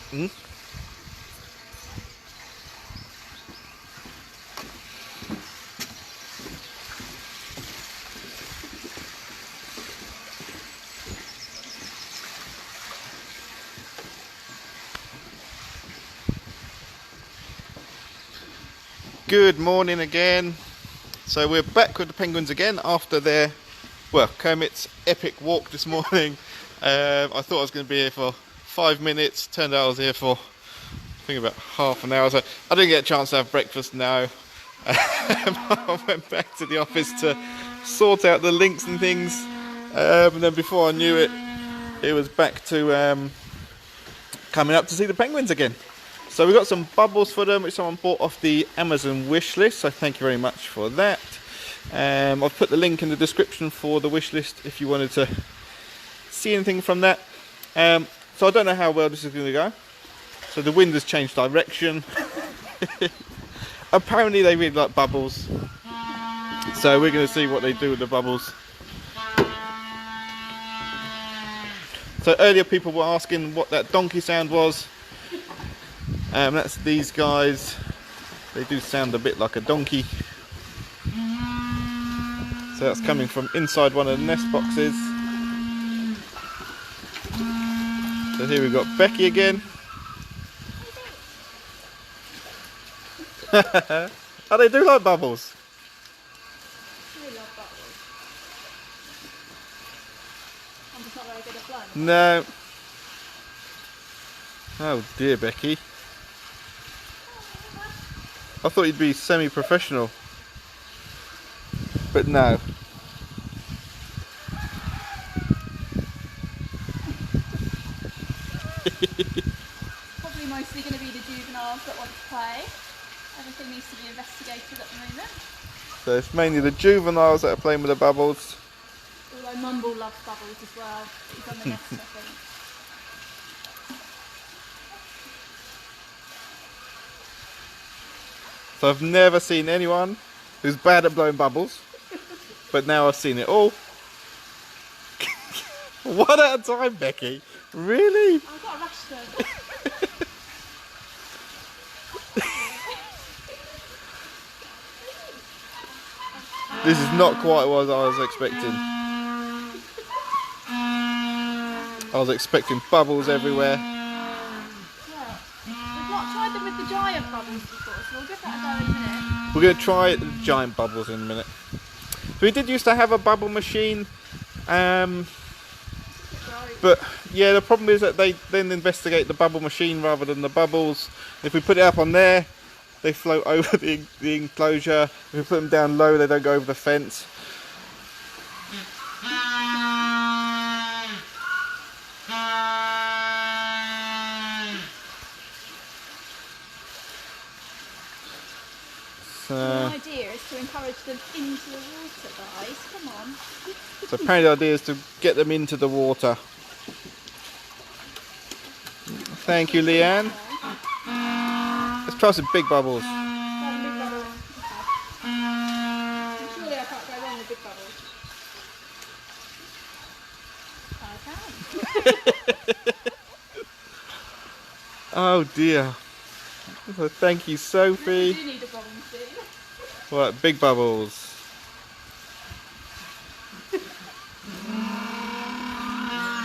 Hmm? Good morning again. So we're back with the penguins again after their, well, Kermit's epic walk this morning. I thought I was going to be here for 5 minutes. Turned out I was here for, I think, about half an hour. So I didn't get a chance to have breakfast now. I went back to the office to sort out the links and things. And then before I knew it, it was back to coming up to see the penguins again. So we got some bubbles for them, which someone bought off the Amazon wish list. So thank you very much for that. I've put the link in the description for the wish list if you wanted to see anything from that. So I don't know how well this is going to go. So the wind has changed direction. Apparently they really like bubbles. So we're going to see what they do with the bubbles. So earlier people were asking what that donkey sound was. That's these guys. They do sound a bit like a donkey. So that's coming from inside one of the nest boxes. So here we've got Becky again. Oh, they do like bubbles. They love bubbles. I'm just not very good at blowing. No. Oh dear, Becky. I thought you'd be semi-professional, but no. Probably mostly going to be the juveniles that want to play. Everything needs to be investigated at the moment. So it's mainly the juveniles that are playing with the bubbles. Although Mumble loves bubbles as well. He's on the nest, I think. So I've never seen anyone who's bad at blowing bubbles, but now I've seen it all. One at a time, Becky. Really? I've got a rash though. This is not quite what I was expecting. I was expecting bubbles everywhere. Yeah. We've not tried them with the giant bubbles before, so we'll give that a go in a minute. We're going to try the giant bubbles in a minute. So we did used to have a bubble machine, but yeah, the problem is that they then investigate the bubble machine rather than the bubbles. If we put it up on there, they float over the enclosure. If we put them down low, they don't go over the fence. The idea is to encourage them into the water, guys. Come on. So apparently the idea is to get them into the water. Thank you, Leanne. Let's try some big bubbles. One big bubble. Okay. Surely I can't go wrong with big bubbles. I can. Oh dear. So thank you, Sophie. We do need a bubble machine. Right, big bubbles.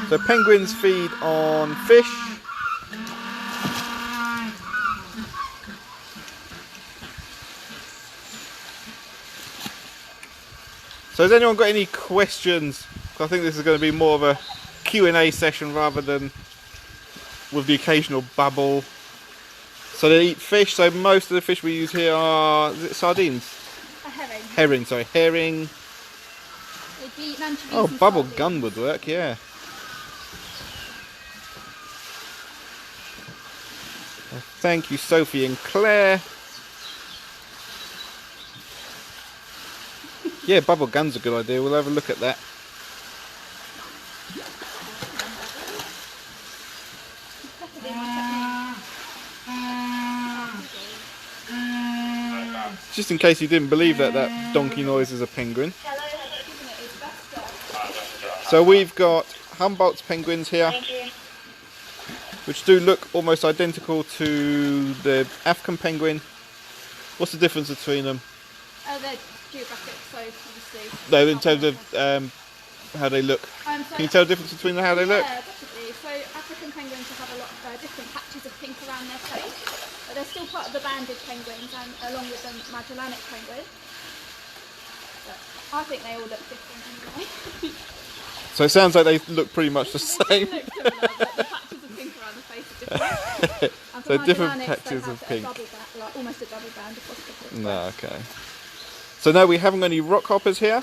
So penguins feed on fish. So has anyone got any questions? I think this is going to be more of a Q&A session rather than with the occasional bubble. So they eat fish, so most of the fish we use here are, is it sardines? A herring. Herring, sorry, herring. They eat anchovies. Oh, and bubble sardines. gun would work, yeah. Thank you, Sophie and Claire. Yeah, bubble gun's a good idea. We'll have a look at that. Just in case you didn't believe that that donkey noise is a penguin. So we've got Humboldt's penguins here. which do look almost identical to the African penguin. What's the difference between them? They're geographic, so obviously. No, in terms of how they look. So Can you tell the difference between how they look? Yeah, definitely. So African penguins will have a lot of different patches of pink around their face, but they're still part of the banded penguins, and along with the Magellanic penguin. But I think they all look different anyway. So it sounds like they look pretty much the same. They look similar, but the patches of pink around the face are different. And for So different Magellanics, patches they of have pink. like almost a double band across the foot. No, okay. So now we haven't got any rock hoppers here.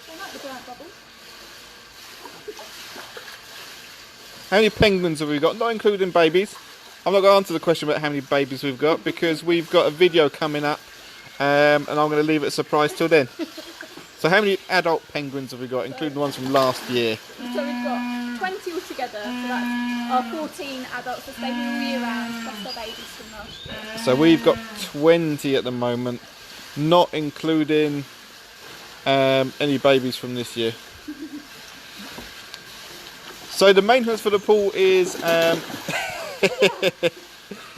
They like the giant bubble. How many penguins have we got? Not including babies. I'm not going to answer the question about how many babies we've got because we've got a video coming up and I'm going to leave it a surprise till then. So how many adult penguins have we got, including the ones from last year? So we've got 20 altogether, so that's our 14 adults that stay here all year round, plus their babies from last year. So we've got 20 at the moment, not including any babies from this year. So the maintenance for the pool is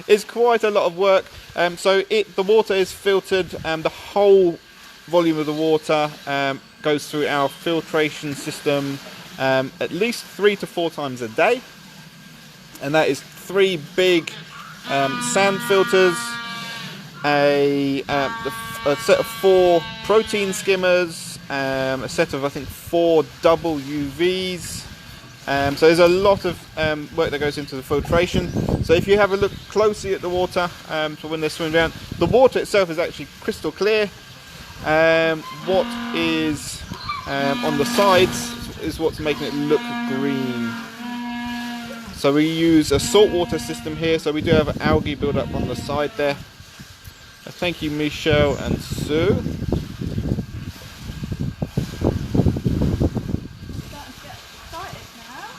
is quite a lot of work. So the water is filtered, the whole volume of the water goes through our filtration system at least 3 to 4 times a day, and that is 3 big sand filters, a set of 4 protein skimmers, a set of I think 4 double UVs. So there's a lot of work that goes into the filtration. So if you have a look closely at the water, so when they're swimming around, the water itself is actually crystal clear. What is on the sides is what's making it look green. So we use a saltwater system here, so we do have algae build up on the side there. Thank you, Michelle and Sue. Starting to get excited now.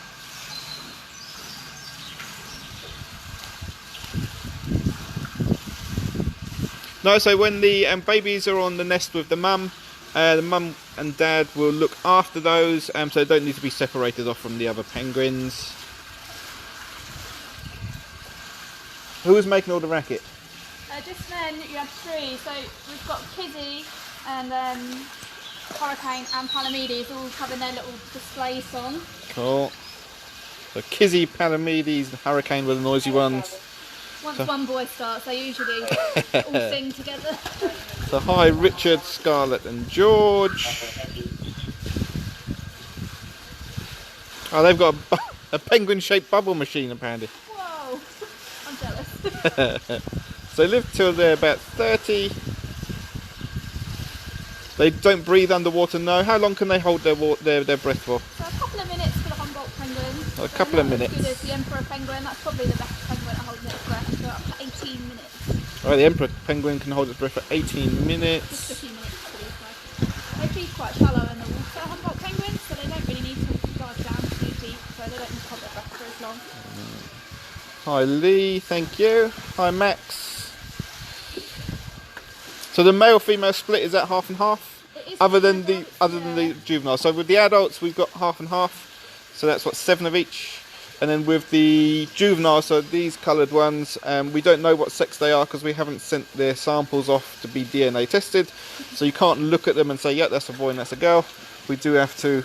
No, so when the babies are on the nest with the mum and dad will look after those, so they don't need to be separated off from the other penguins. Who was making all the racket? Just then you have 3, so we've got Kizzy and Hurricane and Palamedes all having their little display song. Cool. So Kizzy, Palamedes, and Hurricane were the noisy ones. Once one boy starts, they usually all sing together. So hi Richard, Scarlett and George. Oh, they've got a penguin shaped bubble machine apparently. Whoa, I'm jealous. So they live till they're about 30. They don't breathe underwater, no. How long can they hold their breath for? So a couple of minutes for the Humboldt penguin. A couple of minutes. As good as the Emperor penguin, that's probably the best penguin at holding its breath for up to 18 minutes. Alright, the Emperor penguin can hold its breath for 18 minutes. Just a few minutes to lose breath. They feed quite shallow in the water, Humboldt penguins, so they don't really need to dive down too deep, so they don't need to hold their breath for as long. Hi Lee, thank you. Hi Max. So the male-female split is at half and half, other than the juveniles. So with the adults we've got half and half, so that's what 7 of each. And then with the juveniles, so these coloured ones, we don't know what sex they are because we haven't sent their samples off to be DNA tested. So you can't look at them and say, yeah, that's a boy and that's a girl. We do have to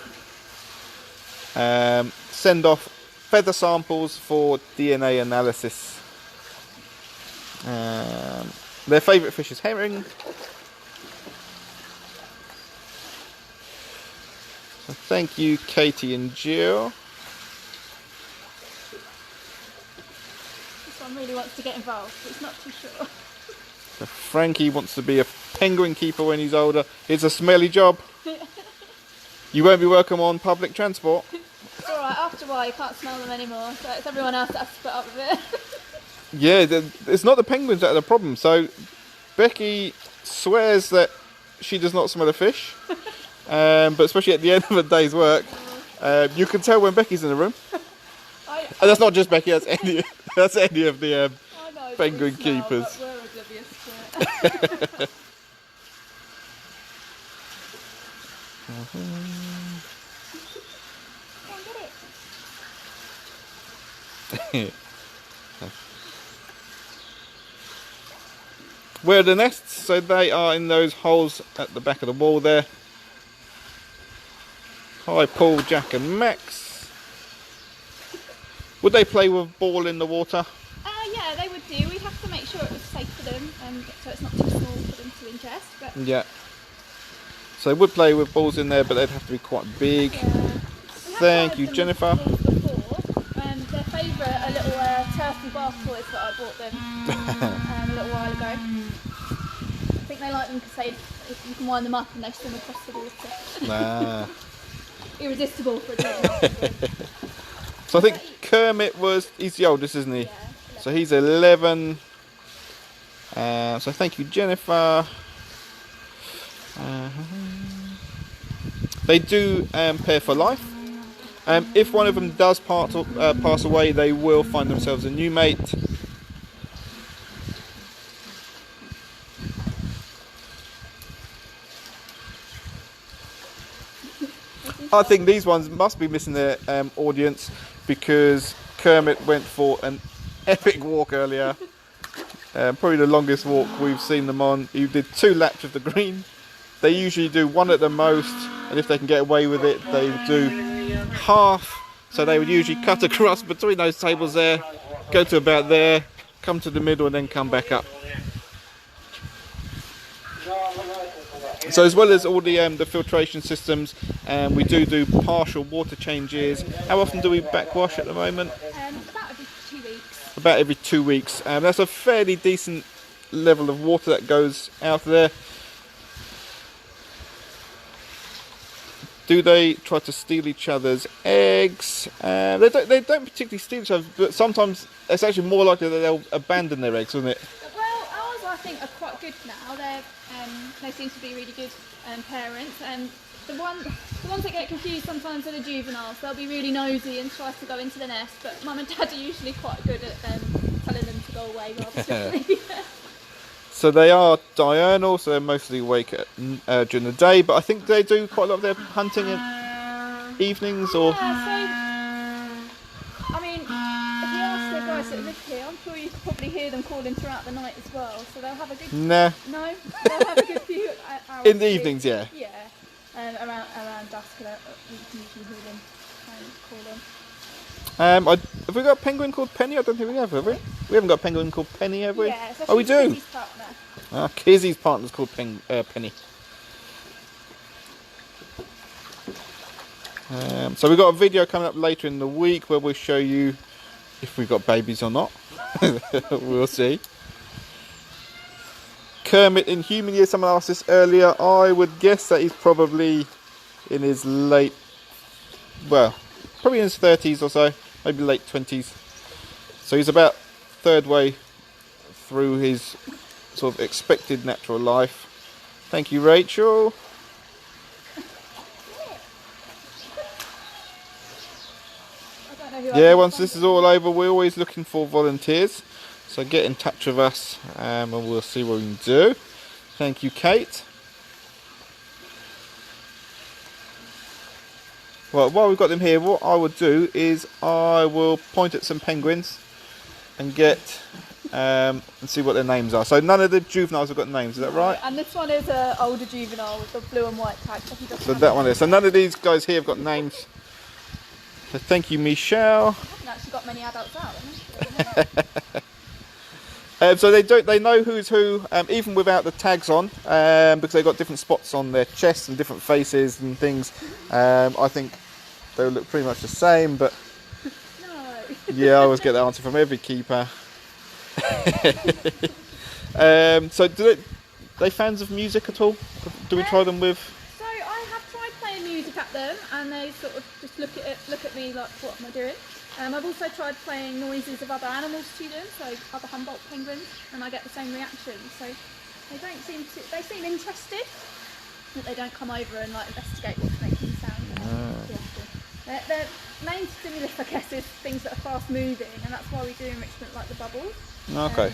send off feather samples for DNA analysis. Their favourite fish is herring. So thank you, Katie and Jill. This one really wants to get involved, but it's not too sure. So Frankie wants to be a penguin keeper when he's older. It's a smelly job. You won't be welcome on public transport. It's alright, after a while you can't smell them anymore, so it's everyone else that has to put up with it. Yeah, it's not the penguins that are the problem. So Becky swears that she does not smell a fish, but especially at the end of a day's work, you can tell when Becky's in the room. And that's not just Becky, that's any of the penguin keepers. But we're oblivious to it. Go and get it. Where are the nests? So they are in those holes at the back of the wall there. Hi Paul, Jack and Max. Would they play with ball in the water? Yeah, they would do. We'd have to make sure it was safe for them, so it's not too small for them to ingest. But Yeah. So they would play with balls in there, but they'd have to be quite big. Thank you, Jennifer. Their favourite are little turfy bath toys that I bought them a little while ago. I think they like them because you can wind them up and they swim across the water. Nah. Irresistible for a dog. So I think Kermit he's the oldest, isn't he? Yeah, So he's 11. So thank you, Jennifer. They do pair for life. If one of them does pass away, they will find themselves a new mate. I think these ones must be missing their audience because Kermit went for an epic walk earlier. Probably the longest walk we've seen them on. He did 2 laps of the green. They usually do 1 at the most, and if they can get away with it, they do half. So they would usually cut across between those tables there, go to about there, come to the middle, and then come back up. So as well as all the filtration systems, we do partial water changes. How often do we backwash at the moment? About every 2 weeks. About every 2 weeks. That's a fairly decent level of water that goes out there. Do they try to steal each other's eggs? They don't particularly steal each other, but sometimes it's actually more likely that they'll abandon their eggs, isn't it? Well, ours I think are quite good now. They seem to be really good parents. The ones that get confused sometimes are the juveniles. They'll be really nosy and try to go into the nest, but Mum and Dad are usually quite good at telling them to go away rather swiftly. So they are diurnal, so they're mostly awake during the day, but I think they do quite a lot of their hunting in evenings or... Yeah, so, I mean, if you ask the guys that live here, I'm sure you could probably hear them calling throughout the night as well, so they'll have a good... Nah. No? They'll have a good few hours. In the evenings, yeah. Yeah, around dusk, we can usually hear them call them. Have we got a penguin called Penny? I don't think we have we? We haven't got a penguin called Penny, have we? Yeah, so oh, we do? Kizzy's partner. Kizzy's partner's called Penny. So we've got a video coming up later in the week where we'll show you if we've got babies or not. We'll see. Kermit in human years, someone asked this earlier. I would guess that he's probably in his probably in his 30s or so, maybe late 20s. So he's about third way through his sort of expected natural life. Thank you, Rachel. Yeah, once this is all over, we're always looking for volunteers. So get in touch with us and we'll see what we can do. Thank you, Kate. Well, while we've got them here, what I would do is I will point at some penguins and get and see what their names are. So none of the juveniles have got names, is that right? And this one is an older juvenile with the blue and white tag. So that one is. So none of these guys here have got names. So thank you, Michelle. I haven't actually got many adults out, have I? So they know who's who, even without the tags on, because they've got different spots on their chests and different faces and things. I think they'll look pretty much the same, but No. yeah, I always get that answer from every keeper. So do they fans of music at all? Do we try them with? So I have tried playing music at them, and they sort of just look at me like, what am I doing? I've also tried playing noises of other animals to them, so other Humboldt penguins, and I get the same reaction. So they seem interested, but they don't come over and like investigate what's making sound. Their main stimulus, I guess, is things that are fast moving, and that's why we do enrichment like the bubbles. Okay.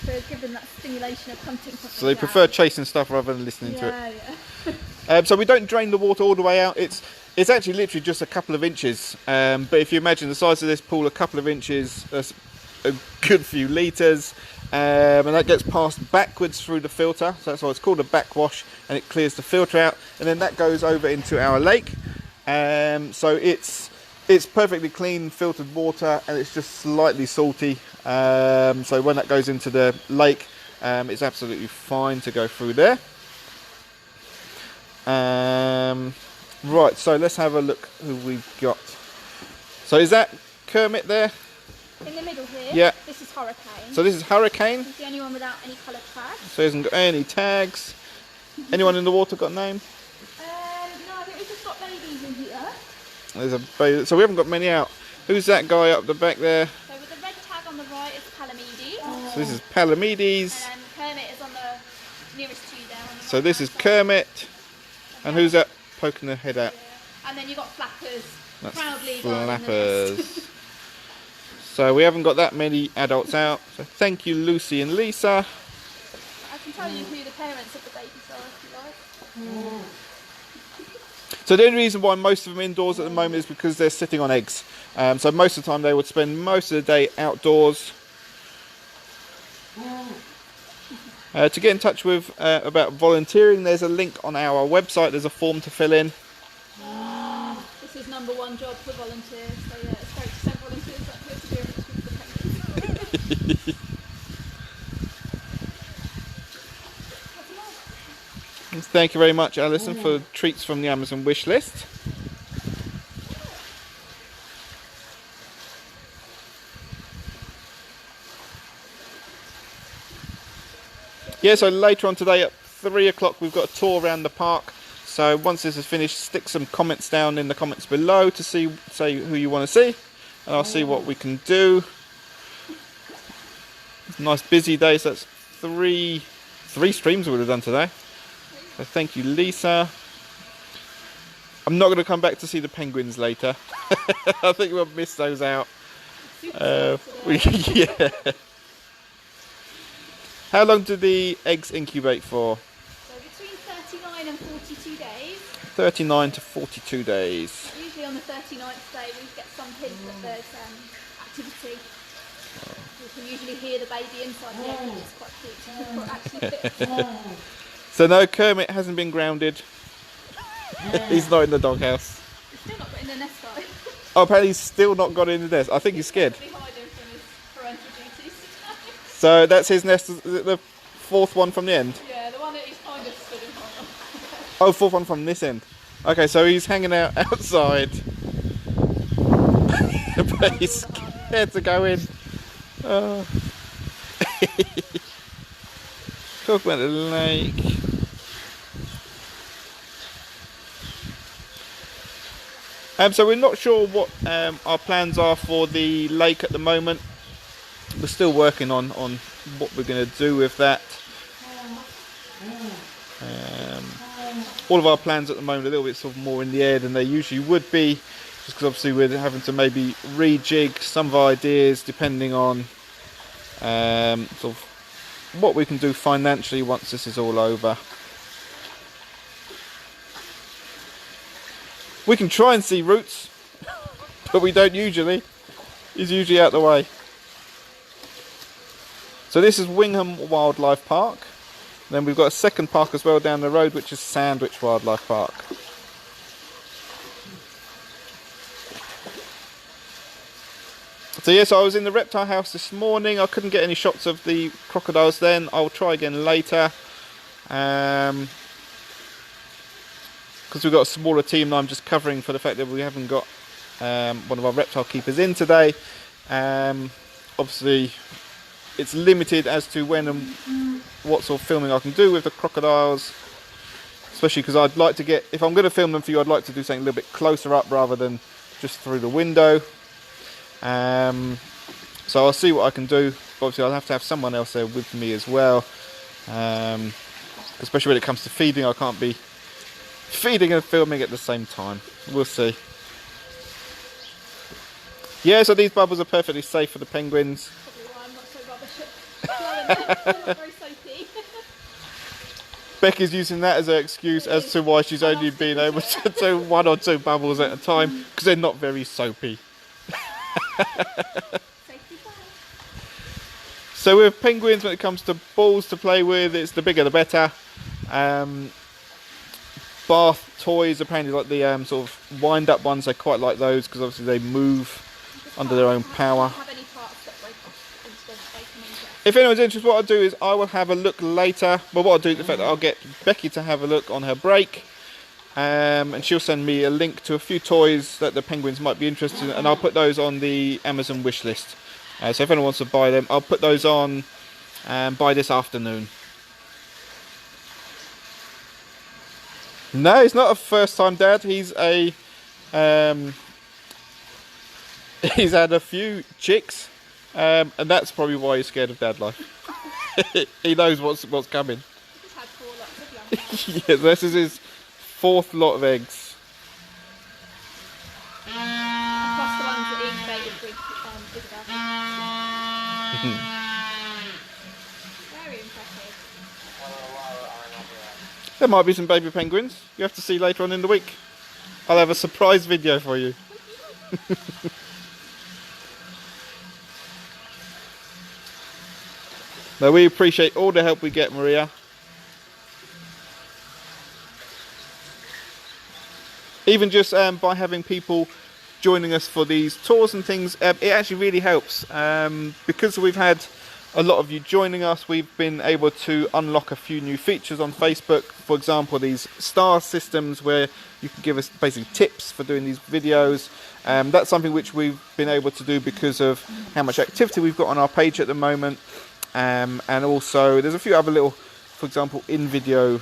To give them that stimulation of hunting something. So they prefer chasing stuff rather than listening to it. Yeah. So we don't drain the water all the way out. It's It's actually literally just a couple of inches, but if you imagine the size of this pool, a couple of inches, that's a good few litres, and that gets passed backwards through the filter, so that's why it's called a backwash, and it clears the filter out, and then that goes over into our lake. So it's perfectly clean filtered water, and it's just slightly salty, so when that goes into the lake, it's absolutely fine to go through there. Right, so let's have a look who we've got. So is that Kermit there? In the middle here, Yeah. this is Hurricane. So this is Hurricane. He's the only one without any coloured tags. So he hasn't got any tags. Anyone in the water got a name? No, I think we've just got babies in here. There's a baby. So we haven't got many out. Who's that guy up the back there? So with the red tag on the right is Palamedes. So this is Palamedes. And then Kermit is on the nearest to you there. On the So this is Kermit. And who's that poking their head out? Yeah. And then you've got Flappers. That's Proudly guarding the nest. Flappers. So we haven't got that many adults out. So thank you, Lucy and Lisa. I can tell you who the parents of the babies are if you like. So the only reason why most of them indoors at the moment is because they're sitting on eggs. So most of the time they would spend most of the day outdoors. To get in touch with about volunteering, there's a link on our website. There's a form to fill in. This is #1 job for volunteers. So yeah, it's great to send volunteers up here to do everything for the penguins. Thank you very much, Alison, for treats from the Amazon wish list. Yeah, so later on today at 3 o'clock we've got a tour around the park. So once this is finished, stick some comments down in the comments below to say who you want to see, and I'll see what we can do. It's a nice busy day, so that's three streams we would have done today. So thank you, Lisa. I'm not going to come back to see the penguins later. I think we'll miss those out. Yeah. How long do the eggs incubate for? So between 39 and 42 days. 39 to 42 days. Usually on the 39th day we get some hint that there's activity. You can usually hear the baby inside the egg, which is quite cute. Before it actually fits. So no, Kermit hasn't been grounded. He's not in the doghouse. He's still not got in the nest though. Oh, apparently he's still not got in the nest. I think he's scared. He's hiding from his parental duties today. So that's his nest, is it the fourth one from the end? Yeah, the one that he's kind of stood in front of. Oh, fourth one from this end. Okay, so he's hanging out outside. But he's scared to go in. Oh. Talk about the lake. So we're not sure what our plans are for the lake at the moment. We're still working on what we're going to do with that. All of our plans at the moment are a little bit sort of more in the air than they usually would be, just because obviously we're having to maybe rejig some of our ideas depending on sort of what we can do financially once this is all over. We can try and see Roots, but we don't usually. He's usually out the way. So this is Wingham Wildlife Park. Then we've got a second park as well down the road, which is Sandwich Wildlife Park. So yes, I was in the reptile house this morning. I couldn't get any shots of the crocodiles then. I'll try again later. Because we've got a smaller team and I'm just covering for the fact that we haven't got one of our reptile keepers in today. Obviously it's limited as to when and what sort of filming I can do with the crocodiles, especially because I'd like to get, if I'm going to film them for you, I'd like to do something a little bit closer up rather than just through the window. So I'll see what I can do. Obviously I'll have to have someone else there with me as well, especially when it comes to feeding. I can't be feeding and filming at the same time. We'll see. Yeah, so these bubbles are perfectly safe for the penguins. Probably why I'm not so rubbish at blowing them. They're not very soapy. Becky's using that as an excuse as to why she's only been able to do 1 or 2 bubbles at a time, because they're not very soapy. Safety first. So with penguins, when it comes to balls to play with, it's the bigger the better. Bath toys, apparently like the sort of wind-up ones, I quite like those because obviously they move under their own power. Have any parts that break off instead of breaking into it. If anyone's interested, what I'll do is I will have a look later. Well, what I'll do is the fact that I'll get Becky to have a look on her break, and she'll send me a link to a few toys that the penguins might be interested in, and I'll put those on the Amazon wish list. So if anyone wants to buy them, I'll put those on by this afternoon. No, he's not a first-time dad. He's a he's had a few chicks, and that's probably why he's scared of dad life. He knows what's coming. He's had 4 lots of young ones. Yeah, this is his 4th lot of eggs. Plus the ones that he incubated with Isabel. Very impressive. There might be some baby penguins. You have to see later on in the week. I'll have a surprise video for you. Now, we appreciate all the help we get, Maria. Even just by having people joining us for these tours and things, it actually really helps. Because we've had a lot of you joining us, we've been able to unlock a few new features on Facebook. For example, these star systems where you can give us basically tips for doing these videos. That's something which we've been able to do because of how much activity we've got on our page at the moment. And also there's a few other little, for example, in-video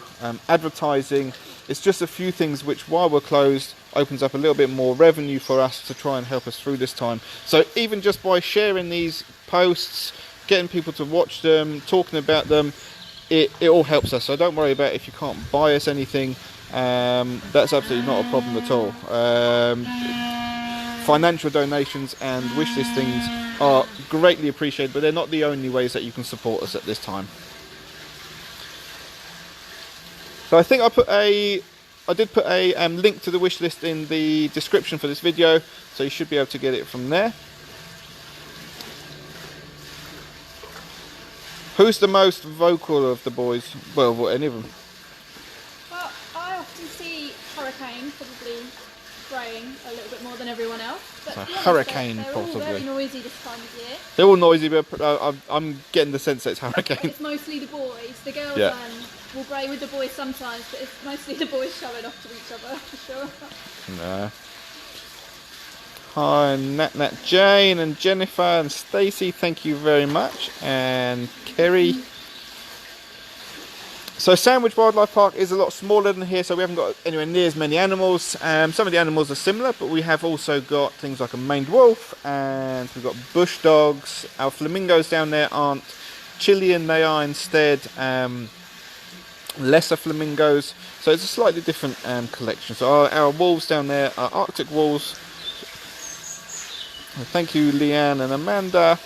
advertising. It's just a few things which, while we're closed, opens up a little bit more revenue for us to try and help us through this time. So even just by sharing these posts, getting people to watch them, talking about them, it all helps us. So don't worry about if you can't buy us anything. That's absolutely not a problem at all. Financial donations and wish listings are greatly appreciated, but they're not the only ways that you can support us at this time. So I think I did put a link to the wish list in the description for this video, so you should be able to get it from there. Who's the most vocal of the boys? Well, any of them. Well, I often see Hurricane probably braying a little bit more than everyone else. But So to be honest, Hurricane, they're all possibly. very noisy this time of year. They're all noisy, but I'm getting the sense that it's But Hurricane. it's mostly the boys. The girls Yeah. will bray with the boys sometimes, but it's mostly the boys showing off to each other for sure. No. Hi, Nat Jane and Jennifer and Stacey, thank you very much. And Kerry. So Sandwich Wildlife Park is a lot smaller than here, so we haven't got anywhere near as many animals. Some of the animals are similar, but we have also got things like a maned wolf, and we've got bush dogs. Our flamingos down there aren't Chilean, they are instead lesser flamingos. So it's a slightly different collection. So our wolves down there are Arctic wolves. Thank you, Leanne and Amanda.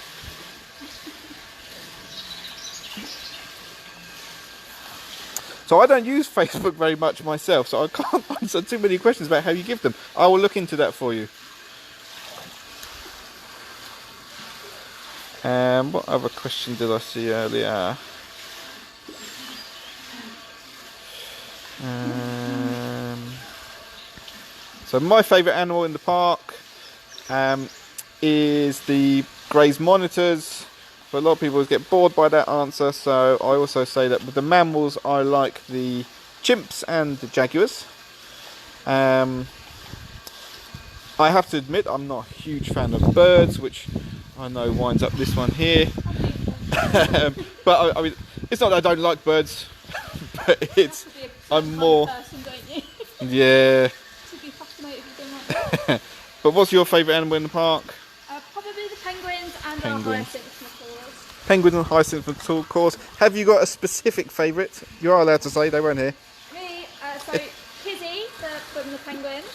So I don't use Facebook very much myself, so I can't answer too many questions about how you give them. I will look into that for you. What other question did I see earlier? So my favourite animal in the park is the Gray's monitors. But a lot of people get bored by that answer, so I also say that with the mammals I like the chimps and the jaguars. I have to admit I'm not a huge fan of birds, which I know winds up this one here. But I mean, it's not that I don't like birds, but it's I'm more Person, don't you? yeah. To be fascinated with them like that. But what's your favourite animal in the park? Probably the penguins and Penguins. our hyacinth macaws. Penguins and hyacinth of course. Have you got a specific favourite? You are allowed to say, they weren't here. Me, so Kizzy from the penguins,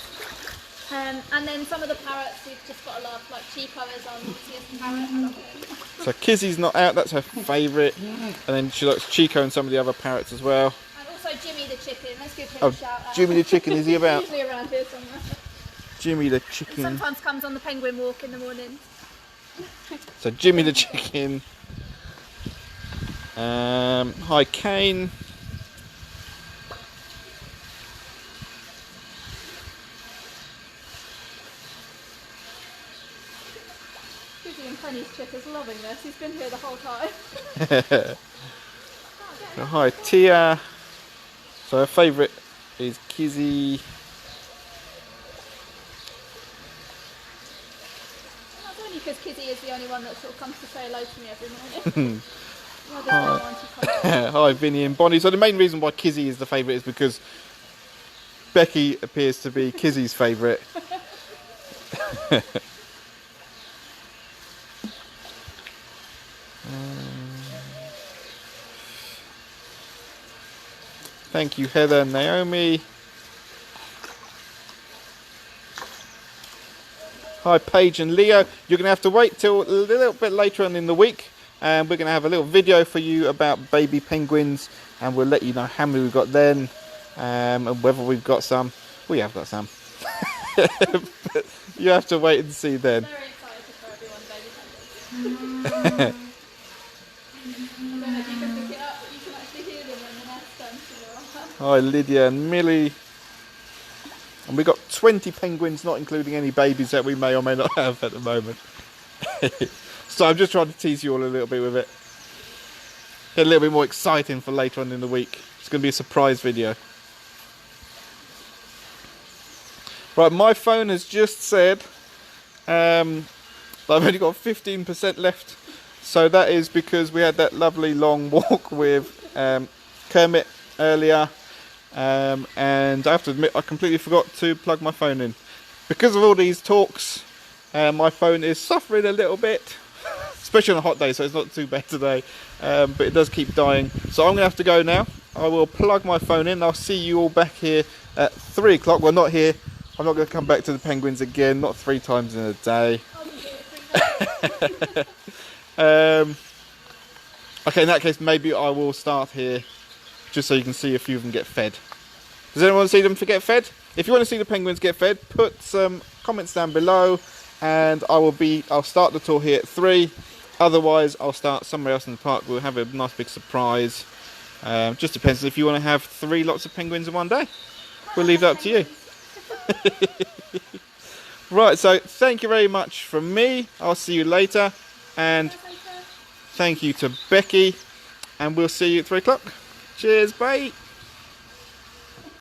and then some of the parrots we've just got a lot, like Chico is our naughtiest parrot. I love him. So Kizzy's not out, that's her favourite. And then she likes Chico and some of the other parrots as well. And also Also Jimmy the chicken, let's give him Oh, a shout out. Jimmy the chicken, is he about? He's usually around here somewhere. Jimmy the And chicken. sometimes comes on the penguin walk in the morning. So Jimmy the chicken. Hi Kane. Kizzy and Penny's chick is loving this. He's been here the whole time. So hi Tia. So her favourite is Kizzy. That's only because Kizzy is the only one that sort of comes to say hello to me every morning. Hi Vinny and Bonnie. So the main reason why Kizzy is the favourite is because Becky appears to be Kizzy's favourite. Thank you Heather and Naomi. Hi Paige and Leo. You're going to have to wait till a little bit later on in the week, and we're going to have a little video for you about baby penguins, and we'll let you know how many we've got then, and whether we've got some. We have got some. But you have to wait and see then. Very excited for everyone, baby penguins. I don't know if you can pick it up, but you can actually hear them when the nest comes. Hi Lydia and Millie. And we've got 20 penguins, not including any babies that we may or may not have at the moment. So I'm just trying to tease you all a little bit with it. Get a little bit more exciting for later on in the week. It's going to be a surprise video. Right, my phone has just said that I've only got 15% left. So that is because we had that lovely long walk with Kermit earlier. And I have to admit, I completely forgot to plug my phone in. Because of all these talks, my phone is suffering a little bit, especially on a hot day, so it's not too bad today, but it does keep dying. So I'm going to have to go now. I will plug my phone in. I'll see you all back here at 3 o'clock. Well, not here. I'm not going to come back to the penguins again, not 3 times in a day. Okay, in that case, maybe I will start here, just so you can see a few of them get fed. Does anyone want to see them get fed? If you want to see the penguins get fed, put some comments down below, and I'll start the tour here at 3. Otherwise, I'll start somewhere else in the park. We'll have a nice big surprise. Just depends if you want to have 3 lots of penguins in one day. We'll leave that up to you. Right, so thank you very much from me. I'll see you later, and thank you to Becky, and we'll see you at 3 o'clock. Cheers, bye.